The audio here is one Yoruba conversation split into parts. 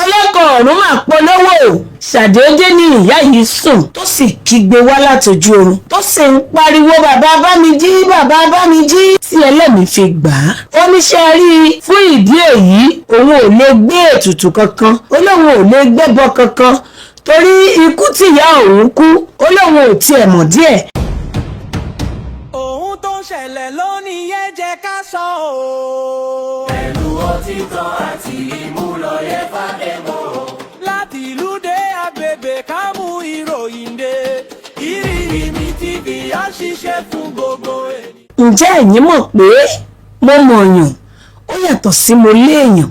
ẹlẹ́kọ̀ọ́ ọ̀run máa polówó ṣàdédé ní ìyá yìí sùn tó sì kígbe wá látọjú oorun tó sì ń pariwo bàbá bá mi jí bàbá bá mi jí tí ẹlẹ́mìí fi gbà á. ó ní ṣe rí i fún ìdí èyí òun ò lè gbé ètùtù kankan ó lóun ò lè gbẹ́bọ kankan torí ikú tìyá òun kú ó lóun ò tiẹ̀ mọ̀ díẹ̀. ohun tó ń ṣẹlẹ̀ lónìí yẹn jẹ́ ká sọ ọ́. pẹ̀lú òtítọ́ àti ìmúlòyè fàdébò. láti ìlú dé agbègbè ká mú ìròyìn dé. Ìrírí mi TV á ṣiṣẹ́ fún gbogbo ènìyàn. ǹjẹ́ ẹ̀yin mọ̀ pé mo mọ̀ọ̀yàn ó yàtọ̀ sí mo léèyàn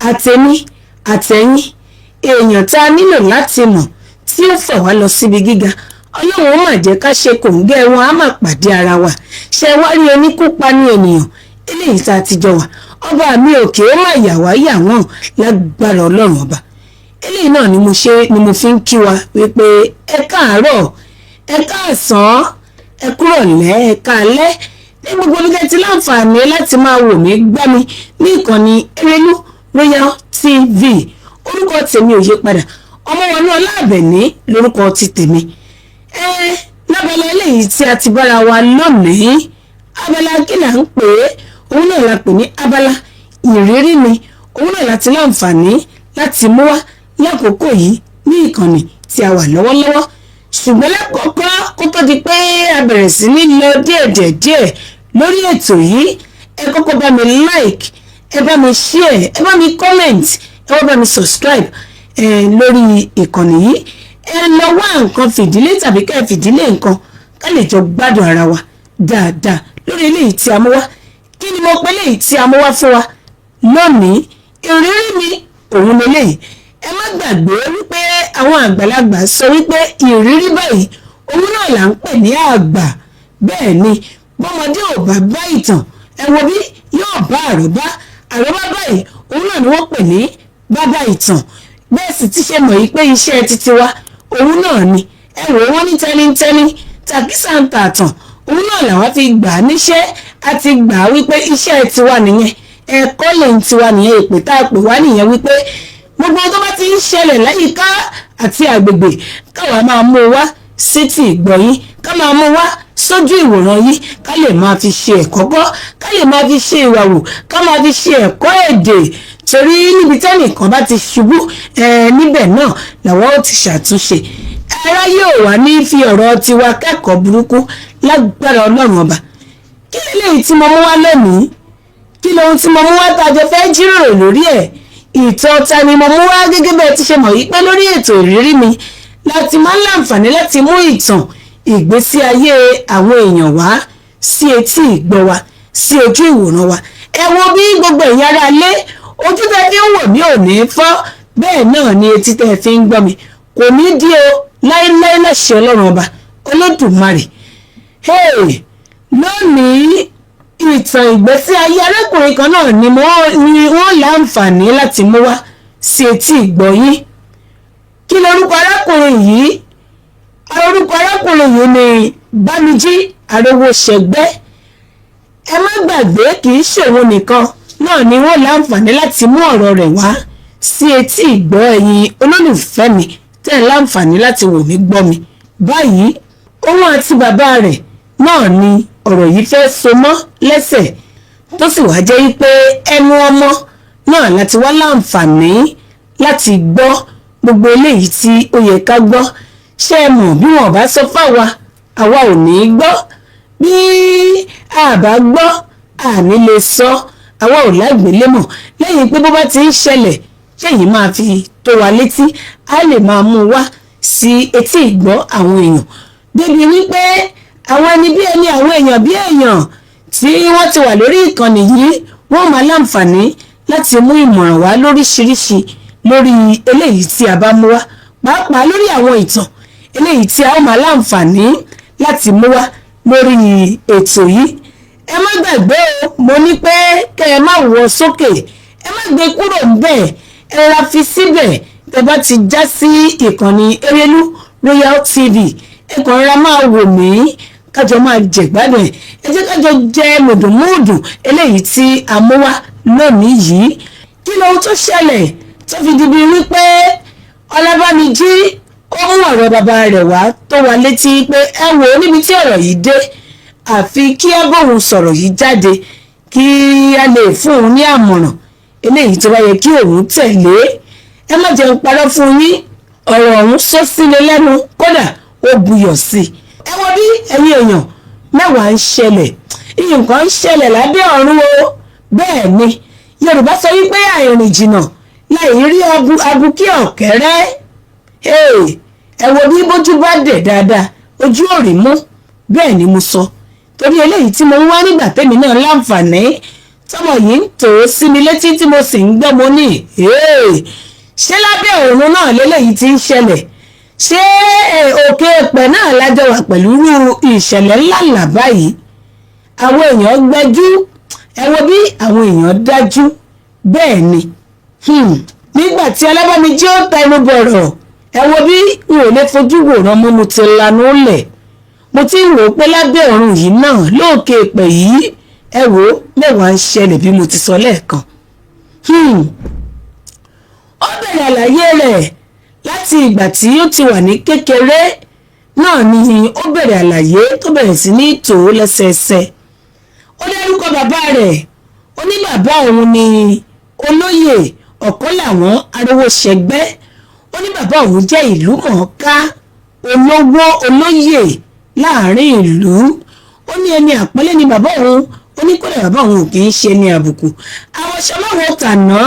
àtẹ̀mí àtẹ̀yìn èèyàn tá a nílò láti mọ̀ tí ó fà wá lọ síbi gíga ọlọ́run ó mà jẹ́ ká ṣe kòǹgẹ́ wọn á mà pàdé ara wa ṣe wá rí oníkópa ní ènìyàn eléyìí tá a ti jọ wà ọba mi òkè ó mà yà wá yà wọ́n lágbára ọlọ́run ọba eléyìí náà ni mo fi ń kí wa wípé ẹ káàárọ̀ ẹ káàsán ẹ kúrọ̀lẹ́ ẹ káalẹ́ ní gbogbo olùkẹ́ ti láǹfààní láti máa wò mí gbá mi ní ìkànnì Erelu Royal TV orúkọ tèmi ò yí padà Ọmọwọlé Ọláàbẹ̀ní lórúkọ ti tèmi. Lábala eléyìí tí a ti bára wa lónìí abala kí là ń pè é òun náà la pè ní abala ìrírí mi òun náà láti láǹfààní láti mú wá lákòókò yìí ní ìkànnì tí a wà lọ́wọ́lọ́wọ́ ṣùgbọ́n lákòókò kó tó di pé a bẹ̀rẹ̀ sí ní lọ díẹ̀ lórí ètò yìí ẹ kọ́kọ́ bá mi like ẹ bá mi share ẹ bá mi comment ẹ wá bá mi subscribe lórí ìkànnì yìí ẹ lọ wá nǹkan fìdílé tàbí ká fìdílé nǹkan ká lè jọ gbádùn ara wa dáadáa lórí eléyìí tí a mú wá kí ni mo pè léyìí tí a mú wá fún wa lónìí ìrírí mi òun lélẹ́yìí ẹ má gbàgbé wípé àwọn àgbàlagbà sọ wípé ìrírí báyìí òun náà là ń pè ní àgbà bẹ́ẹ̀ ni bọ́mọdé ò bá bá ìtàn ẹ wo bí yóò bá àròbá báyìí òun náà ni wọ́n pè ní bàbá ìtàn bẹ́ẹ̀ sì ti ṣe mọ̀ yìí pé iṣẹ́ titi wa òun náà ni ẹ wò wọ́n ní tẹ́nítẹ́ní tàkísà ń ta àtàn òun náà làwọn fi gbà á níṣẹ́ àti gbà á wípé iṣẹ́ tiwa nìyẹn ẹ̀kọ́ lẹ́yìn tiwa nìyẹn èpè tá a pè wá nìyẹn wípé gbogbo tó bá ti ń ṣẹlẹ̀ láyìíká àti àgbègbè káwa máa mú wá sétí ìgbọ̀yín ká máa mú wá sójú ìwòran yìí ká lè máa fi ṣe ẹ̀kọ́ gbọ́ ká lè máa fi ṣe ìwàwù ká máa fi ṣe ẹ̀kọ́ èdè torí níbi tẹ́nìkan bá ti ṣubú níbẹ̀ náà làwọn ó ti ṣàtúnṣe ara yóò wá ní fi ọ̀rọ̀ tiwa kẹ́kọ̀ọ́ burúkú lágbára ọlọ́run ọba kí lélẹ́yìí tí mo mú wá lónìí kí lóhun tí mo mú wá tàjọ fẹ́ jíròrò lórí ẹ̀ ìtàn ta ni mo mú wá gẹ́gẹ́ bẹ́ẹ̀ ti ṣe mọ̀ yìí pé lórí ètò ìrírí mi láti máa ń láǹfààní láti mú ìtàn ìgbésí ayé àwọn èèyàn wá sí etí ìgbọ́ wa sí ojú ìwòran wa ẹ wo bí gbogbo ẹ̀yin ará ilé ojú tẹ́ fi ń wò mí ò ní fọ́ bẹ́ẹ̀ náà ni etí tẹ́ fi ń gbọ́ mi kò ní dí o láéláé láṣẹ ọlọ́run ọba olódùmarè. lónìí ìtàn ìgbésí ayé arákùnrin kan náà ni wọ́n láǹfààní láti mú wá sí etí ìgbọ́ yín. kí lorúkọ arákùnrin yìí? orúkọ arákùnrin yìí ni Bámijí Arówóṣẹgbẹ́. ẹ má gbàgbé kì í ṣòro nìkan náà ni wọ́n láǹfààní láti mú ọ̀rọ̀ rẹ̀ wá sí etí ìgbọ́ ẹ̀yin olólùfẹ́ mi tẹ́ ẹ láǹfààní láti wò mí gbọ́ mi báyìí òun àti bàbá rẹ̀ náà ni ọ̀rọ̀ yìí fẹ́ so mọ́ lẹ́sẹ̀ tó sì wá jẹ́ pé ẹnu ọmọ náà láti wá láǹfààní láti gbọ́ gbogbo eléyìí tí ó yẹ ká gbọ́ ṣé ẹ mọ̀ bí wọn bá sọ fáwa àwa ò ní gbọ́ bí a bá gbọ́ àní lè sọ àwa ò lágbèlémọ̀ lẹ́yìn pé bó bá ti ń ṣẹlẹ̀ ṣẹ́yìn máa fi tó wa létí a lè máa mú wá sí etí ìgbọ́ àwọn èèyàn débi wípé àwọn ẹni bí ẹni àwọn èèyàn bí èèyàn tí wọ́n ti wà lórí ìkànnì yìí wọ́n máa láǹfààní láti mú ìmọ̀ràn wá lóríṣiríṣi lórí eléyìí tí a bá mú wá pàápàá lórí àwọn ìtàn eléyìí tí a ó máa láǹfààní láti mú wá lórí ètò yìí. ẹ má gbàgbé o mo ní pé kẹ́ ẹ má wọ sókè ẹ má gbé kúrò ńbẹ̀ ẹ ra fi síbẹ̀ tẹ́ bá ti já sí ìkànnì Erelu Royal TV ẹ kàn rárá máa wò mí kájọ máa jẹ̀gbádùn ẹ jẹ́ kájọ jẹ mùdùnmùdùn eléyìí tí a mú wá lónìí yìí kí lohun tó ṣẹlẹ̀ tó fi di bíi wípé Ọlábàmíjí ó mú ọ̀rọ̀ bàbá rẹ̀ wá tó wà létí pé ẹ wò ó níbi tí ọ̀rọ̀ yìí dé àfi kí ẹ bóun sọ̀rọ̀ yìí jáde kí a lè fún òun ní àmọ̀ràn eléyìí tó bá yẹ kí òun tẹ̀lé. ẹ má jẹun parọ́ fún yín, ọ̀rọ̀ ọ̀hún sọ sílé lẹ́nu kódà ó buyọ̀ sí i. ẹ wo bí ẹ̀yin èèyàn mẹ́wàá ń ṣẹlẹ̀, nǹkan ń ṣẹlẹ̀ lábẹ́ ọ̀run o. bẹ́ẹ̀ ni Yorùbá sọ wípé àìrìn jìnnà láì rí abukí ọ̀kẹ́rẹ́. ẹ wo bí bójú bá dẹ̀ dáadáa ojú ò rí mú, bẹ́ẹ̀ ni mo sọ. torí eléyìí tí mo ń wá nígbà tẹ́mi náà láǹfààní tọmọ yìí ń tò ó sí mi létí tí mo sì ń gbọ́ mo ní ṣé lábẹ́ ọ̀run náà lélẹ́yìí ti ń ṣẹlẹ̀, ṣé òkè èpẹ̀ náà lájọ wà pẹ̀lú irú ìṣẹ̀lẹ̀ ńláńlá báyìí. àwọn èèyàn gbẹ́jú, ẹ wo bí àwọn èèyàn dájú. bẹ́ẹ̀ ni nígbà tí Ọlábàmíjí ó ta ẹnu bọ̀rọ̀, ẹ wo bí n ò lè fojú wòran mọ́, mo ti lanu lẹ̀. mo ti ń rò ó pé lábẹ́ ọ̀run yìí náà lóòkè èpẹ̀ yìí ẹ wò ó mẹ́wàá ń ṣẹlẹ̀ bí mo ti sọ lẹ́ẹ̀kan. ó bẹ̀rẹ̀ àlàyé rẹ̀ láti ìgbà tí ó ti wà ní kékeré náà ni ó bẹ̀rẹ̀ àlàyé tó bẹ̀rẹ̀ sí ní tò ó lẹ́sẹẹsẹ. ó dárúkọ bàbá rẹ̀, ó ní bàbá òun ni olóyè Ọ̀kánláwọ̀n Arówóṣẹgbẹ́. ó ní bàbá òun jẹ́ ìlú mọ̀ọ́ká olówó olóyè láàrin ìlú. ó ní ẹni àpọ́nlé ni bàbá òun, ó ní kódà bàbá òun ò kì í ṣe ní àbùkù. àwọn ṣọlọ́wọ́ tàná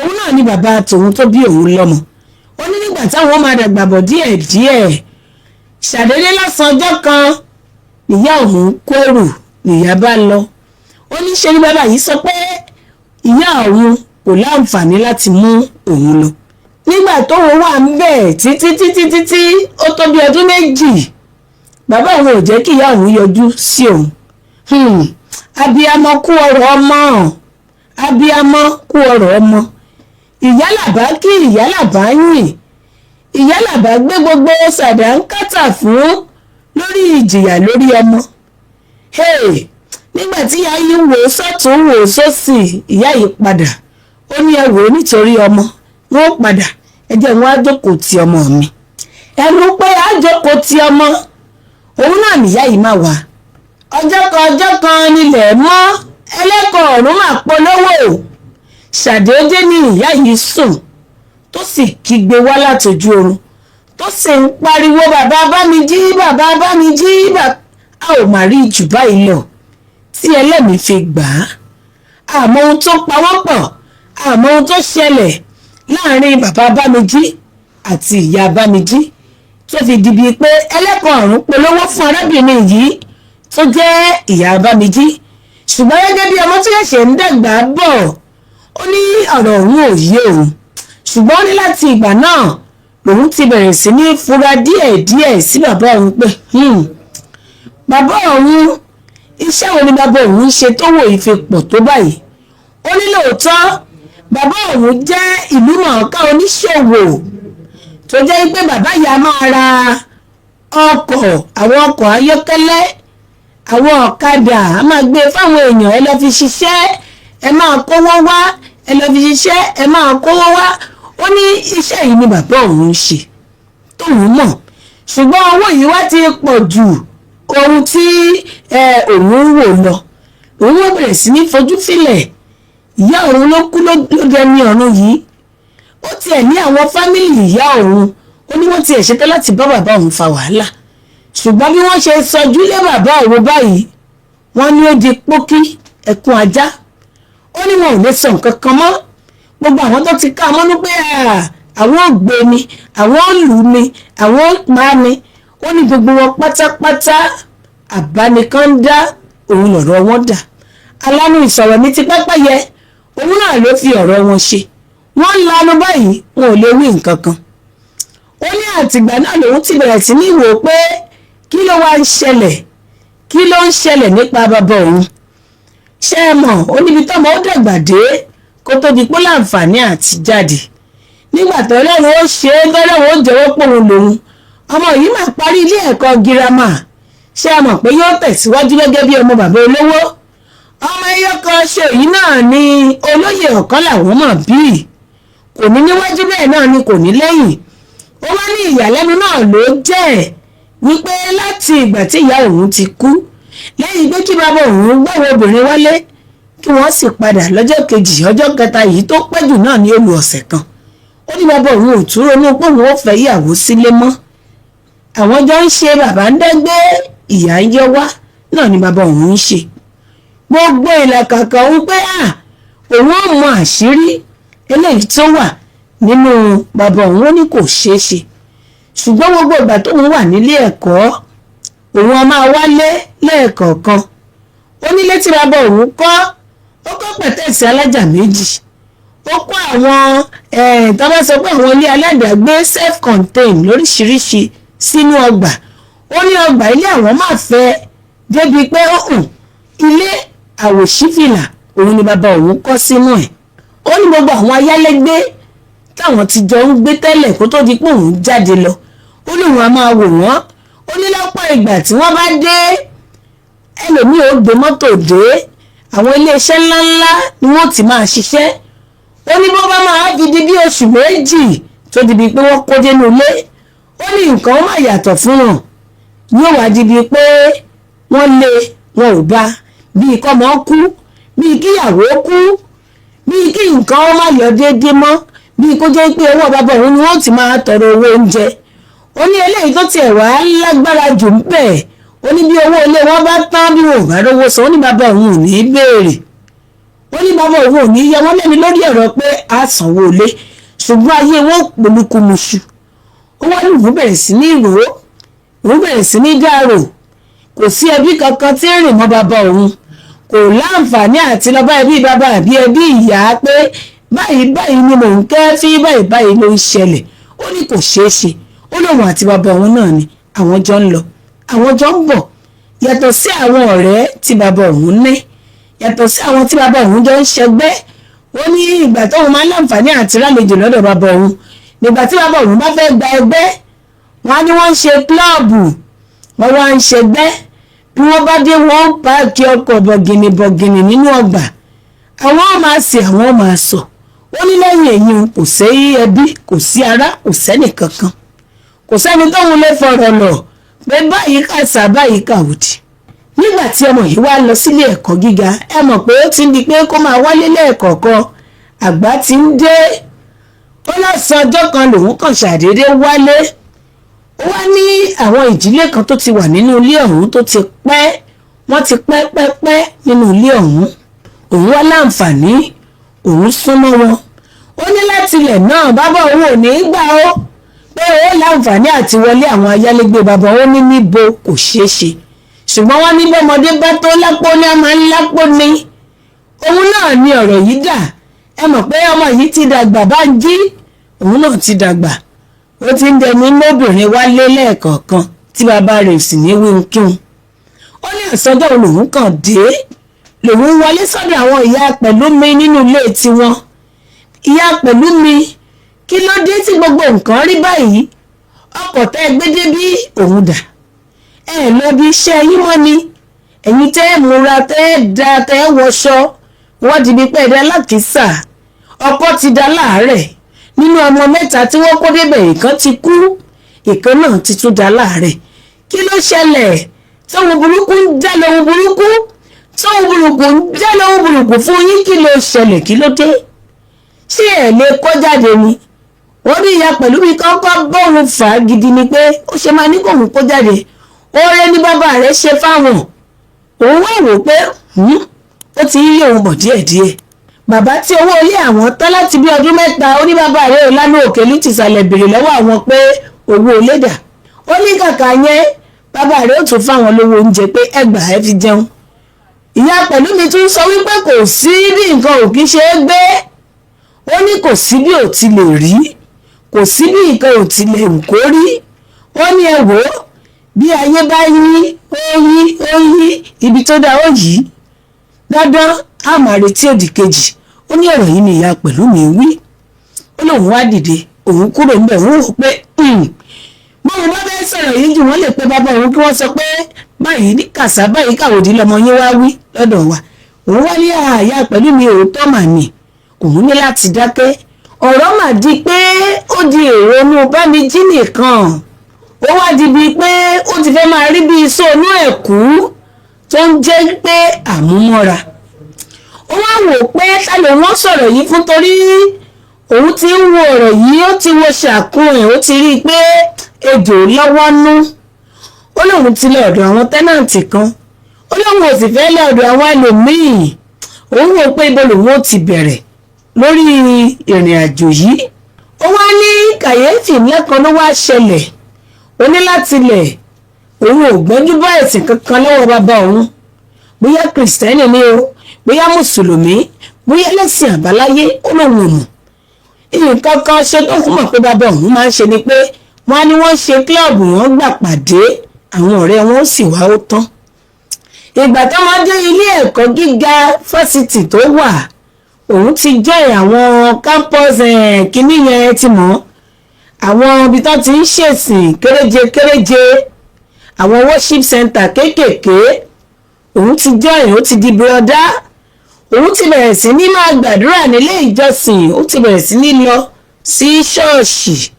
òun náà ni bàbá tòun tó bí òun lọ́mọ. ó ní nígbà táwọn máa dàgbà bọ̀ díẹ̀díẹ̀ ṣàdédé lọ́sàn ọjọ́ kan níyà òun kẹ́rù níyà bá lọ. ó ní ṣe ni bàbá yìí sọ pé ìyá òun kò láǹfààní láti mú òun lọ. nígbà tóun wà ń bẹ̀ títí ó tó bí ọdún méjì bàbá òun ò jẹ́ kí ìyá òun yọjú sí òun. abiyamọ kú ọ̀rọ̀ ọmọ, abiyamọ kú ọ̀rọ̀ ọmọ. ìyálàbá kí ìyálàbá yìn, ìyálàbá gbé gbogbo sàdánkátà fún lórí ìjìyà lórí ọmọ. nígbà tí ìyá yìí wò sọ́tún wò sósì, ìyá yìí padà ó ní ẹ wò nítorí ọmọ wọn ó padà, ẹ jẹ́ wọn á jókòó ti ọmọ mi. ẹnu pé á jókòó ti ọmọ òun náà nìyá yìí máa wà. ọjọ́ kan nílẹ̀ mọ́ ẹlẹ́kọ̀ọ́ ọ̀run máa polówó. ṣàdédé ni ìyá yìí sùn tó sì kígbe wá látọjú oorun tó sì ń pariwo bàbá Bámijí, bàbá Bámijí, a ò má rí jù báyìí lọ tí ẹlẹ́mìí fi gbà á. àmọ́ ohun tó pa wọ́n pọ̀, àmọ́ ohun tó ṣẹlẹ̀ láàrin bàbá Bámijí àti ìyá Bámijí tó fi di bíi pé ẹlẹ́kọ̀ọ́ ọ̀run polówó fún arábìnrin yìí tó jẹ́ ìyá Bámijí. ṣùgbọ́n gẹ́gẹ́ bí ọmọ tó ṣẹ̀ṣẹ̀ ń dàgbà bọ̀, ó ní ọ̀rọ̀ òun ò yé òun. ṣùgbọ́n ó ní láti ìgbà náà lòun ti bẹ̀rẹ̀ sí ní fura díẹ̀díẹ̀ sí bàbá òun pé bàbá òun iṣẹ́ wo ni bàbá òun ń ṣe tó wò ìfi pọ̀ tó báyìí. ó ní lóòótọ́ bàbá òun jẹ́ ìlú mọ̀ọ́ká oníṣòwò tó jẹ́ pé bàbá yà máa ra ọkọ̀, àwọn ọkọ̀ ayọ́kẹ́lẹ́, àwọn ọ̀kadà á máa gbé fáwọn èèyàn, ẹ lọ fi ṣiṣẹ́ ẹ máa kówó wá, ẹ lọ fi ṣiṣẹ́ ẹ máa kówó wá. ó ní iṣẹ́ yìí ni bàbá òun ń ṣe tóun mọ̀, ṣùgbọ́n owó yìí wá ti pọ̀ jù ohun tí òun wò lọ. òun wọ́n bẹ̀rẹ̀ sí ní fojú sílẹ̀. ìyá òun ló kú ló dẹni ọ̀run yìí. ó tiẹ̀ ní àwọn fámìlì ìyá òun, ó ní wọ́n tiẹ̀ ṣetán láti bá bàbá òun fa wàhálà. ṣùgbọ́n bí wọ́n ṣe sọjú lé bàbá òun báyìí, wọ́n ní ó di pókí ẹkún ajá. ó ní wọn ò lè sọ nǹkan kan mọ́. gbogbo àwọn tó ti ká mọ́nú pé àwọn ò gbé ni, àwọn ò lù ni, àwọn ò pa ni, ó ní gbogbo wọn pátápátá àbánikàndá òun lọ̀rọ̀ wọn dà. alánú ìsọ̀rọ̀ ní ti pẹ́pẹ́yẹ òun náà ló fi ọ̀rọ̀ wọn ṣe. wọ́n ń lanu báyìí wọn ò lè wí nǹkan kan. ó ní àtìgbà náà lòun ti bẹ̀rẹ̀ sí ní wò pé kí ló wá ń ṣẹlẹ̀, kí ló ń ṣẹlẹ̀ nípa bàbá òun. ṣé ẹ mọ̀ ó níbi tọ́mọ ó dàgbà dé kó tó di pé láǹfààní àti jáde. nígbà tó lọ́run ó ṣe é lọ́run ó jẹ́wọ́ pòun lòun. ọmọ yìí máa parí ilé ẹ̀kọ́ girama. ṣé ẹ mọ̀ pé yóò tẹ̀síwájú gẹ́gẹ́ bí ọmọ bàbá olówó. ọmọ ẹyọ kan ṣe èyí náà ni olóyè ọ̀kan làwọn mọ̀ bí kò ní níwájú bẹ́ẹ̀ náà ni kò ní lẹ́yìn. ó wá ní ìyàlẹ́nu náà ló jẹ́ wípé láti ìgbà tí ìyá òun ti kú lẹ́yìn pé kí bàbá òun gbọ́wọ́ obìnrin wálé kí wọ́n sì padà lọ́jọ́ kejì ọjọ́ kẹta yìí tó pẹ́ jù náà ní olú ọ̀sẹ̀ kan. ó ní bàbá òun ò tún ronú pé òun ò fẹ́ ìyàwó sílé mọ́. àwọn jọ ń ṣe bàbá ń dẹ́gbẹ́ ìyá ń yọ wá náà ni bàbá òun ń ṣe. gbogbo ìlàkàkà òun pé òun ò mọ àṣírí eléyìí tó wà nínú bàbá òun ó ní kò ṣeé ṣe. ṣùgbọ́n gbogbo ìgbà tóun wà nílé ẹ̀kọ́ òun a máa wálé lẹ́ẹ̀kọ̀ọ̀kan. ó nílé tí bàbá òun kọ́ ó kọ́ pẹ̀tẹ́ẹ̀sì alájà méjì. ó kọ́ àwọn tó bá sọ pé àwọn ilé aládàágbé self-contained lóríṣiríṣi sínú ọgbà. ó ní ọgbà ilé àwọn máa fẹ́ débi pé ilé àwòṣífìlà òun ni bàbá òun kọ́ sínú ẹ̀. ó ní gbogbo àwọn ayálégbé táwọn ti jọ ń gbé tẹ́lẹ̀ kó tó di pé òun jáde lọ ó ní òun á máa wò wọ́n. ó ní lọ́pọ̀ ìgbà tí wọ́n bá dé ẹlòmíì ó gbé mọ́tò dé àwọn iléeṣẹ́ ńláńlá ni wọ́n ti máa ṣiṣẹ́. ó ní bó bá máa fi di bí oṣù méjì tó di bíi pé wọ́n kó dénú ilé ó ní nǹkan ó máa yàtọ̀ fún wọn yóò wá di bíi pé wọ́n lé wọn ò bá bíi kọ́mọ kú bíi kíyàwó kú bíi kí nǹkan ó má lọ déédéé mọ́ bíi kó jẹ́ pé owó bàbá òun ni wọ́n ti máa tọrọ owó oúnjẹ. ó ní eléyìí tó tiẹ̀ wá lágbára jù ń bẹ̀. ó ní bí owó ilé wọn bá tán bí wọn ò bá rówó san ó ní bàbá òun ò ní í béèrè. ó ní bàbá òun ò ní í yẹ wọ́n lẹ́nu lórí ọ̀rọ̀ pé a sanwó ilé ṣùgbọ́n ayé wọn polúkúmuṣu. ó wá ní òun bẹ̀rẹ̀ sí ní ìró òun bẹ̀rẹ̀ sí ní dárò kò sí ẹbí kankan tí ń rìn mọ́ bàbá òun kò láǹfààní àti lọ bá ẹbí bàbá àbí ẹbí ìyá pé báyìí ni mò ń kẹ́ fí báyìí ló ń ṣẹlẹ̀. ó ní kò ṣeé ṣe ó lóun àti bàbá òun náà ni àwọn jọ ń lọ àwọn jọ ń bọ̀ yàtọ̀ sí àwọn ọ̀rẹ́ tí bàbá òun ní yàtọ̀ sí àwọn tí bàbá òun jọ ń ṣẹgbẹ́. ó ní ìgbà tóun máa ń láǹfààní àti rálejò lọ́dọ̀ bàbá òun nígbà tí bàbá òun bá fẹ́ gba ẹgbẹ́ wọn á ní wọ́n ń ṣe kílọ̀bù wọ́n wá ń ṣẹgbẹ́ bí wọ́n bá dé wọ́n páàkì ọkọ̀ bọ̀gìnì nínú ọgbà àwọn máa sè àwọn máa sọ. ó ní lẹ́yìn èyí kò sí ẹbí kò sí ará kò sẹ́nì kankan kò sẹ́ni tóun lè fọ̀rọ̀ lọ pé báyìí kàṣà báyìí kàwòdì. nígbà tí ọmọ yìí wá lọ sílé ẹ̀kọ́ gíga ẹ mọ̀ pé ó ti di pé kó máa wálé lẹ́ẹ̀kọ̀ọ̀kan àgbà ti ń dé. ó lọ́sàn ọjọ́ kan lòun kàn ṣàdédé wálé. ó wá ní àwọn ìdílé kan tó ti wà nínú ilé ọ̀hún tó ti pẹ́ wọ́n ti pẹ́ nínú ilé ọ̀hún. òun wá láǹfààní òun súnmọ́ wọn. ó ní láti ilẹ̀ náà bàbá òun ò ní í gbà ó pé ó láǹfààní àti wọlé àwọn ayálégbé bàbá òun ní níbo kò ṣeé ṣe. ṣùgbọ́n wọ́n ní bọ́mọdé bá tó lápò ní a máa ń lápò ní. òun náà ni ọ̀rọ̀ yìí dà. ẹ mọ̀ pé ọmọ yìí ti dàgbà bá ń jí òun náà ti dàgbà. ó ti ń dẹni mọ́bìnrin wálé lẹ́ẹ̀kọ̀ọ̀kan tí bàbá rẹ̀ sì ní wíhun kíhun. ó ní àsọdọ̀ lòun kàn dé lòun wọlé sọ́dọ̀ àwọn ìyá Pẹ̀lúmi nínú ilé tiwọn. ìyá Pẹ̀lúmi kí ló dé tí gbogbo nǹkan rí báyìí ọkọ̀ tẹ́ gbé débí òun dà ẹ lọ bí iṣẹ́ yín mọ́ ni ẹ̀yin tẹ́ múra tẹ́ da tẹ́ wọṣọ wọ́n di bí pẹ́ ẹ̀dá lákìsà ọkọ ti da láàárẹ̀ nínú ọmọ mẹ́ta tí wọ́n kó débẹ̀ ìkan ti kú ìkan náà ti tún da láàárẹ̀ kí ló ṣẹlẹ̀ tóun burúkú ń já lóhun burúkú tóun burúkú ń já lóhun burúkú fún yín kí ló ṣẹlẹ̀ kí ló dé ṣé ẹ̀ lè kọ́ jáde ni wọ́n ní ìyá Pẹ̀lúmi kọ́kọ́ bọ́ọ̀rù fà á gidi ni pé ó ṣe máa ní kóun kó jáde oore ní bàbá rẹ̀ ṣe fáwọn òun wá wò pé ó ti yí òun bọ̀ díẹ̀díẹ̀. bàbá tí owó ilé àwọn tán láti bí ọdún mẹ́ta ó ní bàbá rẹ̀ ò lánà òkè ní tìsàlẹ̀ béèrè lọ́wọ́ àwọn pé owó ilé dà. ó ní kàkà yẹn bàbá rẹ̀ ó tún fáwọn lówó oúnjẹ pé ẹgbàá ẹ fi jẹun. ìyá Pẹ̀lúmi tún sọ wípé kò sí bí nǹkan ò kí ṣe é gbé. ó ní kò sí bí ò ti lè rí kò sí bí nǹkan ò ti lè wù kó rí. ó ní ẹ wò ó bí ayé bá yí ó yí ibi tó dá ó yí dandan á máa retí òdì kejì. ó ní ọ̀rọ̀ yìí ni ìyá Pẹ̀lúmi wí. ó lóun wá dìde òun kúrò níbẹ̀ òun rò pé bóun bá fẹ́ sọ̀rọ̀ yìí jù wọ́n lè pe bàbá òun kí wọ́n sọ pé báyìí ní kàṣà báyìí káwòdì lọmọ yín wá wí lọ́dọ̀ wa. òun wá ní àyà pẹ̀lú mi òótọ́ mà ní òun ní láti dákẹ́. ọ̀rọ̀ mà di pé ó di èrò inú Bámijí nìkan, ó wá di bíi pé ó ti fẹ́ máa rí bíi sóònú ẹ̀kú tó ń jẹ́ pé àmúmọ́ra. ó wá wò pé ta ló wọ́n sọ̀rọ̀ yìí fún, torí òun ti ń wo ọ̀rọ̀ yìí, ó ti wo ṣàkún ẹ̀, ó ti rí i pé ejò lọ́wọ́ nú. ó lóun ti lọ ọ̀dọ̀ àwọn tẹ́nàǹtì kan, ó lóun ò sì fẹ́ lọ ọ̀dọ̀ àwọn ẹlòmíì. òun wò pé ibo lòun ó ti bẹ̀rẹ̀ lórí ìrìn àjò yìí. ó wá ní kàyéfì ńlá kan ló wá ṣẹlẹ̀. ó ní láti lẹ̀ òun ò gbọ́njú bá ẹ̀sìn kankan lọ́wọ́ bàbá òun, bóyá kìrìsìtẹ́nì ni o, bóyá mùsùlùmí, bóyá ẹlẹ́sìn àbáláyé, ó lóun ò mọ̀. nǹkan kan ṣe tó fún mọ̀ pé bàbá òun máa ń ṣe ni pé wọ́n á ní wọ́n ṣe kílọ̀bù, wọ́n gbà pàdé àwọn ọ̀rẹ́ wọn ó sì wá ó tán. ìgbà tó máa dé ilé ẹ̀kọ́ gíga fásitì tó wà, òun ti join àwọn campus kìíní yẹn ti mọ̀, àwọn ibi tó ti ń ṣèsìn kéréje àwọn worship center kéékèèké. òun ti join, ó ti di bírọ̀dá. òun ti bẹ̀rẹ̀ sí ní máa gbàdúrà nílé ìjọsìn, ó ti bẹ̀rẹ̀ sí ní lọ sí ṣọ́ọ̀ṣì.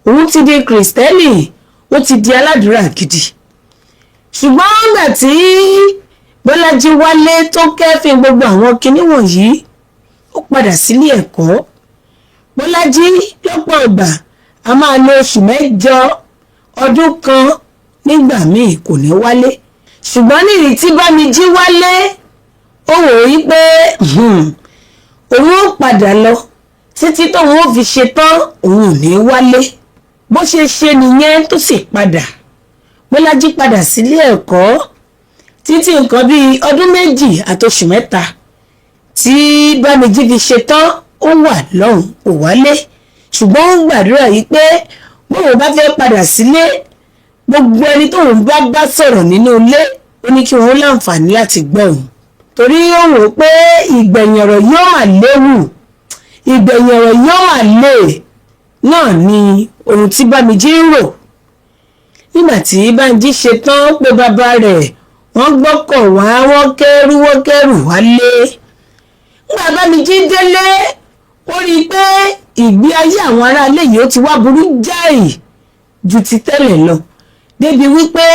òun ti di kìrìsìtẹ́nì, ó ti di aládùúrà gidi. ṣùgbọ́n nígbà tí Bọ́lájí wálé tó kẹ́fìn gbogbo àwọn kinní wọ̀nyí, ó padà sílé ẹ̀kọ́. Bọ́lájí lọ́pọ̀ ìgbà a máa lo oṣù 8 ọdún kan, nígbà míì kò ní wálé. ṣùgbọ́n nídìí tí Bámijí wálé, ó wò ó pé òun ó padà lọ títí tóun ó fi ṣe tán, òun ò ní wálé. bó ṣe ṣe nìyẹn tó sì padà. Bọ́lájí padà sílé ẹ̀kọ́ títí nǹkan bíi ọdún 2 àtoṣù 3 tí Bámijí fi ṣe tán, ó wà lọ́hùn kò wálé. ṣùgbọ́n ó gbàdúrà yìí pé bóun bá fẹ́ padà sílé, gbogbo ẹni tóun bá sọ̀rọ̀ nínú ilé, ó ní kí wọ́n láǹfààní láti gbọ́ òun, torí ó wò pé ìgbẹ̀yìn ọ̀rọ̀ yóò mà léwu, ìgbẹ̀yìn ọ̀rọ̀ yóò mà lè. náà ni ohun tí Bámijí ń rò. nígbà tí Bámijí ṣe tán pé bàbá rẹ̀ wọ́n gbọ́kọ̀ wá, wọ́n kẹ́rù wálé. nígbà Bámijí délé, ó rí i pé ìgbé ayé àwọn aráalé yìí ó ti wá burú jáì ju ti tẹ́lẹ̀ lọ, débi wípé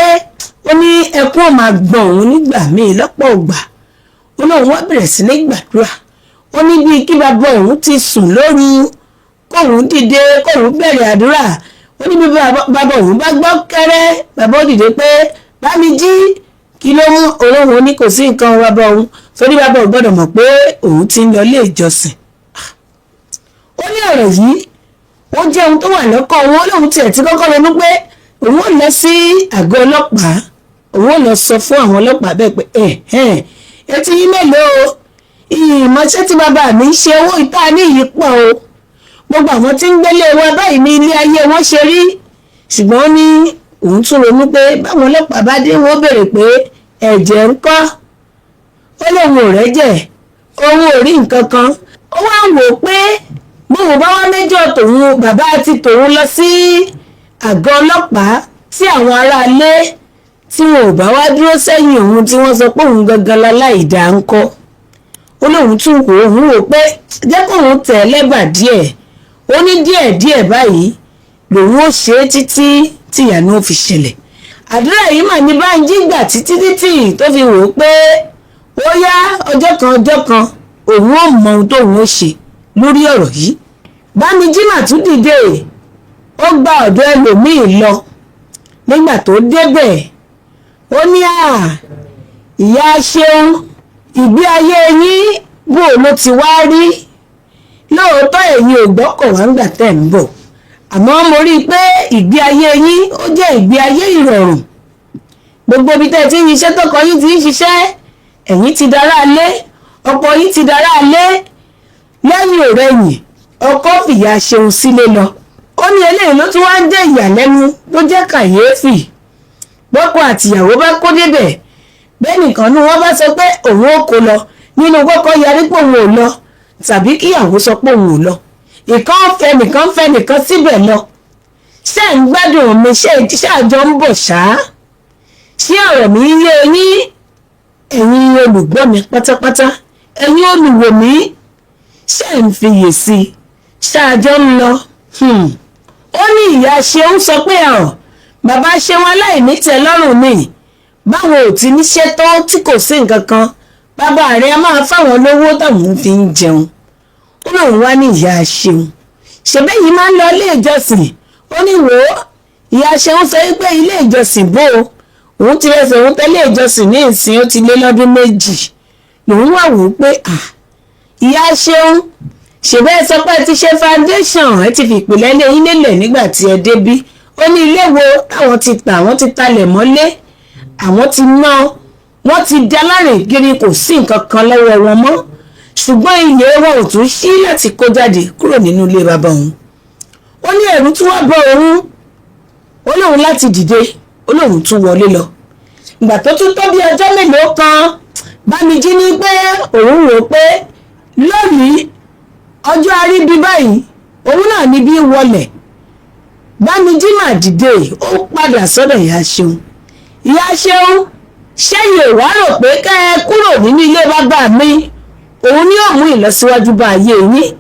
ó ní ẹkún ó máa gbọ̀n òun nígbà míì lọ́pọ̀ ìgbà. ó lóun wá bẹ̀rẹ̀ sí ní gbàdúrà. ó ní bíi kí bàbá òun ti sùn lóru, kóun dìde kóun bẹ̀rẹ̀ àdúrà. ó ní bí bàbá òun bá gbọ́ kẹ́rẹ́, bàbá ó dìde pé Bámijí kí ló mú òun. ó ní kò sí nǹkan bàbá òun, torí bàbá òun gbọ́dọ̀ mọ̀ pé òun ti ń lọ ilé ìjọsìn. ó ní ọ̀rọ̀ yìí ó jẹ́ ohun tó wà lọ́kàn òun. ó lóun tiẹ̀ ti kọ́kọ́ ronú pé òun ò lọ sí àgọ́ ọlọ́pàá, òun ò lọ sọ fún àwọn ọlọ́pàá bẹ́ẹ̀ pé etí yín mélòó, ìmọ̀ṣẹ́ tí bàbá mi ń ṣe, owó ìta ní ìyípọ̀ o, gbogbo àwọn tí ń gbélé wa báyìí ní ilé ayé wọn ṣe rí. ṣùgbọ́n ní òun tún ronú pé báwọn ọlọ́pàá bá dé, wọ́n béèrè pé ẹ̀jẹ̀ ń kọ́. ó lóun ò rẹ́jẹ̀, òun ò rí nǹkan kan. ó wá wò ó pé bóun bá wá méjọ tòun, bàbá àti tòun lọ sí àgọ́ ọlọ́pàá, tí àwọn aráalé tí wọn ò bá wá dúró sẹ́yìn òun, tí wọ́n sọ pé òun gangan láláìdá ń kọ́. ó lóun tún wò ó pé jẹ́ kóun tẹ̀ lẹ́bàá díẹ̀. ó ní díẹ̀díẹ̀ báyìí lòun ó ṣe é títí tíyanu ó fi ṣẹlẹ̀. àdúrà yìí mà ní Bánjí gbà títí tó fi wò ó pé ó yá ọjọ́ kan òun ó mọ ohun tóun ó ṣe lórí ọ̀rọ̀ yìí. Bámijí mà tún dìde, ó gba ọ̀dọ̀ ẹlòmíì lọ. nígbà tó débẹ̀, ó ní ìyá Ṣeun, ìgbé ayé yín bó ló ti wá rí. lóòótọ́ ẹ̀yin ò gbọ́kọ̀ wá ń gbà tẹ̀ ń bọ̀, àmọ́ mo rí i pé ìgbé ayé yín ó jẹ́ ìgbé ayé ìrọ̀rùn. gbogbo ibi tẹ́ ẹ ti ń ṣiṣẹ́ tọkọ yín ti ń ṣiṣẹ́, ẹ̀yin ti dára lé, ọkọ yín ti dára lé. lẹ́yìn ọ̀rẹ́yìn, ọkọ fìyà Ṣeun sílé lọ. ó ní eléyìí ló tún wá ń jẹ́ ìyàlẹ́nu tó jẹ́ kàyéfì. bọ́kọ àtìyàwó bá kó débẹ̀, bẹ́ẹ̀ nìkan ní wọ́n bá sọ pé òun ò kó lọ, nínú kọ́kọ́ yarí pé òun ò lọ, tàbí kíyàwó sọ pé òun ò lọ. ìkan fẹ́ nìkan síbẹ̀ lọ. ṣé ń gbádùn mi? ṣé àjọ ń bọ̀ ṣá? ṣé ọ̀rọ̀ mi yé yín? ẹ̀yin olùgbọ́ mi pátápátá, ẹ̀yin olùwò mi, ṣé ń fiyè sí i ṣáájọ́ ń lọ. Ó ní ìyá Ṣeun sọ pé bàbá Ṣeun aláìnítẹ́lọ́rùn ni báwo ò ti níṣẹ́ tó tí kò sí nǹkan kan bàbá rẹ̀ a máa fáwọn lówó táwọn fi ń jẹun. Ó lóun wá ní ìyá Ṣeun ṣẹ̀bẹ́ yìí máa ń lọ ilé ìjọsìn. Ó ní wò ó, ìyá Ṣeun sọ pé ilé ìjọsìn bó òun ti rẹsẹ̀ òun tẹ́lẹ̀ ìjọsìn ní ìsìn ó ti lé lọ́dún 2 lòun wà wò ó pé ìyá Ṣeun ṣèbẹ́ sọ pé ti ṣe foundation ẹ ti fi ìpìlẹ̀ ilé yín lélẹ̀ nígbà tí ẹ débí. Ó ní ilé wo àwọn ti tà àwọn ti talẹ̀ mọ́lé àwọn ti ná wọ́n ti di alárìnkiri kò sí nǹkan kan lọ́wọ́ wọn mọ́ ṣùgbọ́n ilé wọn ò tún ṣí láti kó jáde kúrò nínú ilé bàbá òun. Ó ní ẹ̀rù tí wọ́n bọ́ òun ó lóun láti dìde ó lóun tún wọlé lọ. Ìgbà tó tún tó bí ọjọ́ mélòó kan Bámijí ní pé òun rò pé lónìí ọjọ́ àríbí báyìí òun náà ní bí wọlẹ̀. Bámijí mà dìde ó padà sọ́dọ̀ ìyá Ṣeun. Ìyá Ṣeun ṣẹ́yìn ò wá rò pé kẹ́ ẹ kúrò nínú ilé bàbá mi òun ní ó mú ìlọsíwájú bá ayé yín.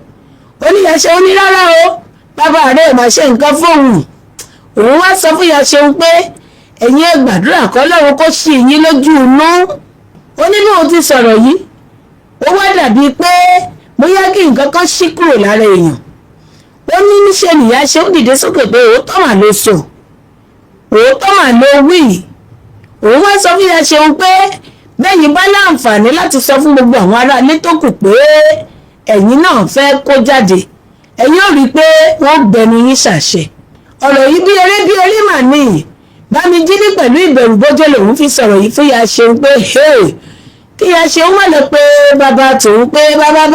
Ó ní ìyá Ṣeun ní rárá o bàbá rẹ̀ mà ṣe nǹkan fóun. Òun wá sọ fún ìyá Ṣeun pé ẹ̀yin ẹ gbàdúrà k'Ọlọ́run kó ṣí yín lójú inú. Ó ní bí òun ti sọ̀rọ̀ yìí ó wá dàbí pé bóyá kí nǹkan kan ṣí kúrò lára èèyàn. Ó ní níṣe nìyá Ṣeun dìde sókè pé òótọ́ mà ló sọ òótọ́ mà ló wí. Òun wá sọ fún ìyá Ṣeun pé bẹ́yìn bá láǹfààní láti sọ fún gbogbo àwọn ará ilé tó kù pé ẹ̀yin náà fẹ́ kó jáde ẹ̀yin ò rí pé wọ́n gbẹnu yín ṣàṣẹ. Ọ̀rọ̀ yìí bí eré mà ní. Bámijí ní pẹ̀lú ìbẹ̀rù bójó lòun fi sọ̀rọ̀ yìí fún ìyá Ṣeun pé kí ìyá Ṣeun má lọ pé bàbá tòun pé bàbá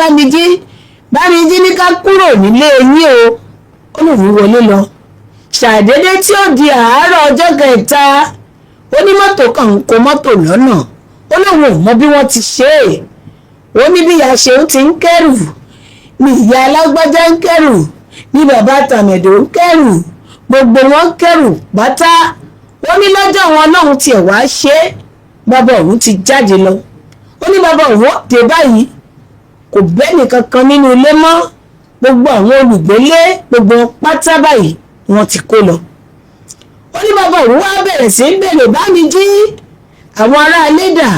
Bámijí ní ká kúrò nílé yín o. Ó lòun wọlé lọ ṣàdédé tí ó di àárọ̀ ọjọ́ kẹta ó ní mọ́tò kan ń kó mọ́tò lọ́nà. Ó lóun ò mọ bí wọ́n ti ṣe é. Ó ní bí ìyá Ṣeun ti ń kẹ́rù ni ìyá alágbájá ń kẹ́rù ni bàbá tàmẹ̀dò ń kẹ́rù gbogbo wọn kẹ́rù pátá. Ó ní lọ́jọ́ wọn lọ́hùn tiẹ̀ wá ṣe é bàbá òun ti jáde lọ. Ó ní bàbá òun dé báyìí kò bẹ́ẹ̀ni kankan nínú ilé mọ́ gbogbo àwọn olùgbélé gbogbo pátá báyìí wọ́n ti kó lọ. Ó ní bàbá òun wá bẹ̀rẹ̀ sí ń bèrè Bámijí àwọn ará ilé dà.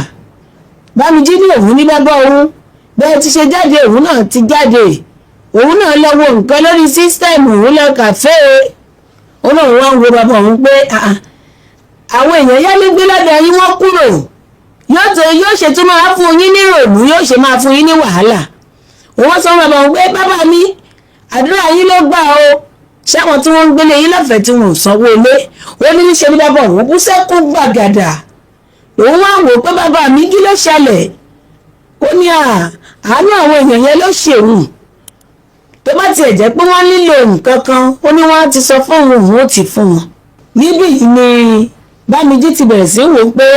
Bámijí ní òun ní bàbá òun bẹ́ẹ̀ ti ṣe jáde òun náà ti jáde òun náà lọ wo nǹkan lórí sísítẹ́ẹ̀mù òun lọ kàfé. Ó náà wá ń wo bàbá òun pé àwọn èèyàn yálégbé lọ́dọ̀ yín wọ́n kúrò yóò ṣe tún máa fún yín ní ìrònú yóò ṣe máa fún yín ní wàhálà. Wọ́n sọ bàbá òun pé bàbá mi àdúrà yín ló gbà o ṣáwọn tí wọ́n ń gbélé yín lọ́fẹ̀ẹ́ tí wọ́n ò sanwó ilé. Ó ní níṣe ní bàbá òun bú sẹ́kún gbàgàdà. Òun wá wò pé bàbá mi kí ló ṣẹlẹ̀. Ó ní àánú àwọn èèyàn yẹn ló ṣèwù tó bá tiẹ̀ jẹ́ pé wọ́n nílò nǹkan kan ó ní wọ́n á ti sọ fún òun ó ti fún wọn. Níbí yìí ni Bámijí ti bẹ̀rẹ̀ sí wò pé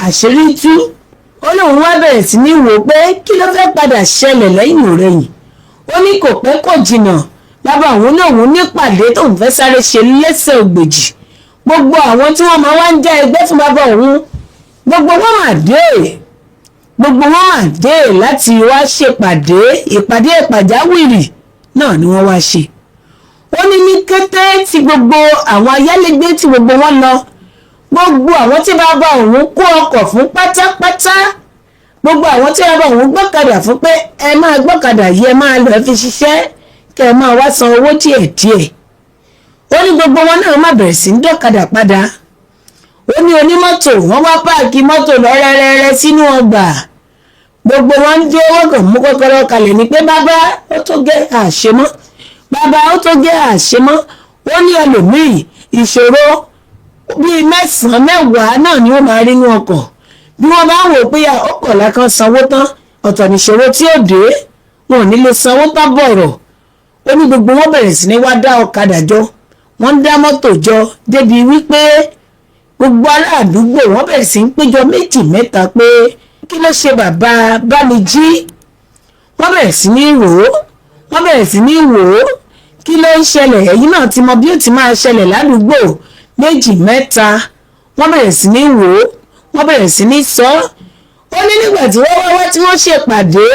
àṣírí tú. Ó lóun wá bẹ̀rẹ̀ sí ní wò pé kí ló fẹ́ padà ṣẹlẹ̀ lẹ́yìn òrẹ́yìn. Ó ní kò pẹ́ kò jìnnà bàbá òun lòun nípàdé tóun fẹ́ sáré ṣe lẹ́sẹ̀ ògbèjì. Gbogbo àwọn tí wọ́n máa wá ń já ẹgbẹ́ fún bàbá òun gbogbo wọn mà dé láti wá ṣèpàdé ìpàdé pàjáwìrì náà ni wọ́n wá ṣe. Ó ní ní kété tí gbogbo àwọn ayálégbé tí gbogbo wọn lọ gbogbo àwọn tí bàbá òun kó ọkọ̀ fún pátápátá gbogbo àwọn tí bàbá òun gbọ́kadà fún pé ẹ máa gbọ́kadà yìí ẹ máa lọ fi ṣiṣẹ́ kẹ́ ẹ máa wá san owó díẹ̀díẹ̀. Ó ní gbogbo wọn náà má bẹ̀rẹ̀ sí ń dọ́kadà padà. Ó ní onímọ́tò wọ́n wá páàkì mọ́tò lọ rẹ́rẹ́rẹ́ sínú ọgbà gbogbo wọn ń dé wọ́n kàn mú kọ́kọ́rọ́ kalẹ̀ ní pé bàbá ó tó gẹ́ àṣemọ́ bàbá ó tó gẹ́ àṣemọ́. Ó ní ẹlòmíì ìṣòro bíi 9 10 náà ni ó máa rí inú ọkọ̀ bí wọ́n bá wò pé ọkọ̀lá kan sanwó tán ọ̀tọ̀ níṣòro tí ó dé wọn ò ní lè sanwó tán bọ̀rọ̀. Ó ní gbogbo wọn bẹ̀rẹ̀ sí ní wá dá ọ̀kadà jọ wọ́n dá mọ́tò jọ débi wípé gbogbo ará àdúgbò wọ́n bẹ̀rẹ̀ sí ń péjọ 2 mẹ́ta pé kí ló ṣe bàbá Bámijí. Wọ́n bẹ̀rẹ̀ sí ní wò ó kí ló ń ṣẹlẹ̀ ẹ̀yin náà ti mọ bí ó ti máa ṣẹlẹ̀ ládùúgbò 2 mẹ́ta. Wọ́n bẹ̀rẹ̀ sí ní wò ó wọ́n bẹ̀rẹ̀ sí ní sọ ó ní nígbà tí wọ́n wá tí wọ́n ṣèpàdé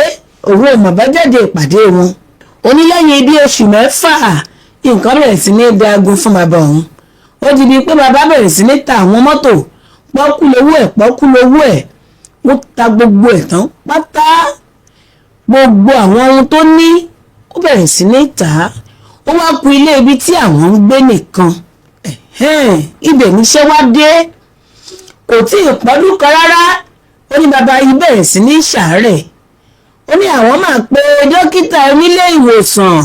òun ò mọ̀ bá jáde ìpàdé wọn. ó ní lẹ́yìn bí oṣù 6 nǹkan bẹ̀rẹ̀ sí ní dagun fún bàbá òun. ó di bíi pé bàbá bẹ̀rẹ̀ sí ní ta àwọn mọ́tò pọ́kú lówó ẹ̀ ó ta gbogbo ẹ̀ tán pátá. gbogbo àwọn ohun tó ní ó bẹ̀rẹ̀ sí ní tà á. ó wá kù ilé ibi tí àwọn ń gbé nìkan. ibẹ̀ níṣẹ́ wá dé. kò tí ì pọ́dún kan rárá ó ní bàbá yìí bẹ̀rẹ̀ sí ní ṣàárẹ̀. ó ní àwọn máa pe dókítà onílé ìwòsàn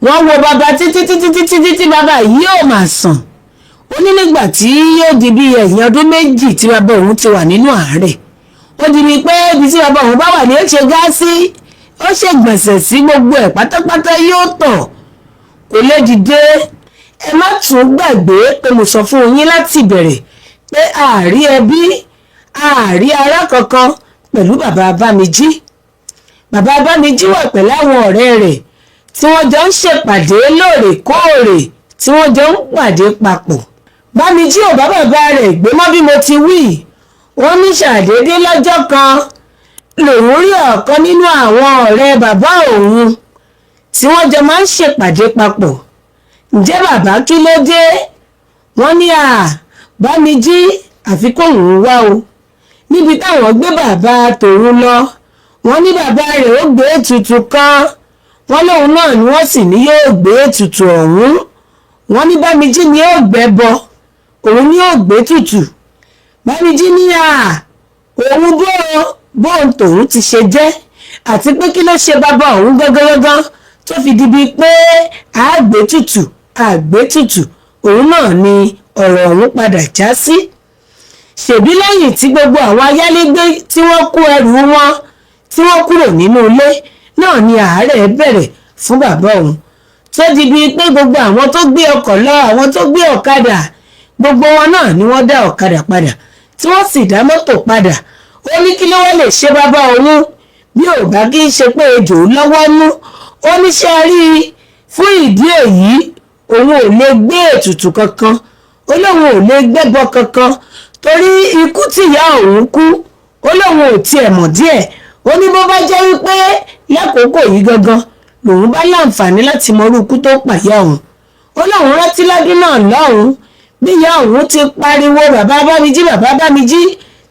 wọ́n wo bàbá títí bàbá yìí ò máa sàn. ó ní nígbà tí yóò di bí ẹ̀yìn ọdún 2 tí bàbá òun ti wà nínú àárẹ̀. ó di bíi pé ibi tí bàbá òun bá wà ní ó ṣe gáàsì ó ṣègbọ̀nsẹ̀ sí gbogbo ẹ̀ pátápátá yóò tọ̀ kò lè dìde. ẹ má tún gbàgbé pé mo sọ fún yín láti ìbẹ̀rẹ̀ pé àárí ẹbí àárí ará kankan pẹ̀lú bàbá Bámijí. bàbá Bámijí wà pẹ̀lú àwọn ọ̀rẹ́ rẹ̀ tí wọ́n jọ ń ṣèpàdé lóòrèkóòrè tí wọ́n jọ ń pàdé papọ̀. Bámijí ò bá bàbá rẹ̀ gbé mọ́ bí mo ti wí. wọ́n ní ṣàdédé lọ́jọ́ kan lòun rí ọ̀kan nínú àwọn ọ̀rẹ́ bàbá òun tí wọ́n jọ máa ń ṣèpàdé papọ̀. ǹjẹ́ bàbá kí ló dé? wọ́n ní Bámijí àfi kóun wá o. níbi táwọn gbé bàbá tòun lọ wọ́n ní bàbá rẹ̀ ó gbé ètùtù kan. wọ́n lóun náà ni wọ́n sì ní yóò gbé ètùtù ọ̀hún. wọ́n ní Bámijí ni yóò gbẹ́bọ òun ni yóò gbé ètùtù. Bámijí ní òun bóun tòun ti ṣe jẹ́ àti pé kí ló ṣe bàbá òun gángan tó fi di bíi pé àgbétùtù òun náà ni ọ̀rọ̀ ọ̀hún padà já sí. ṣèbí lẹ́yìn tí gbogbo àwọn ayálégbé tí wọ́n kó ẹrù wọn tí wọ́n kúrò nínú ilé náà ni àárẹ̀ bẹ̀rẹ̀ fún bàbá òun tó di bíi pé gbogbo àwọn tó gbé ọkọ̀ lọ àwọn tó gbé ọ̀kadà gbogbo wọn náà ni wọ́n dá ọ̀kadà padà tí wọ́n sì dá mọ́tò padà. ó ní kí ló wá lè ṣe bàbá òun bí ò bá kí í ṣe pé ejò lọ́wọ́ nú. ó ní ṣe rí i fún ìdí èyí òun ò lè gbé ètùtù kankan ó lóun ò lè gbẹ́bọ kankan torí ikú tìyá òun kú ó lóun ò tiẹ̀ mọ̀ díẹ̀. ó ní bó bá jẹ́ wípé lákòókò yìí gangan lòun bá láǹfààní láti mọ irú ikú tó pàyà òun. ó lóun rántí lọ́dún náà lọ́hùn-ún bí ìyá òun ti pariwo bàbá Bámijí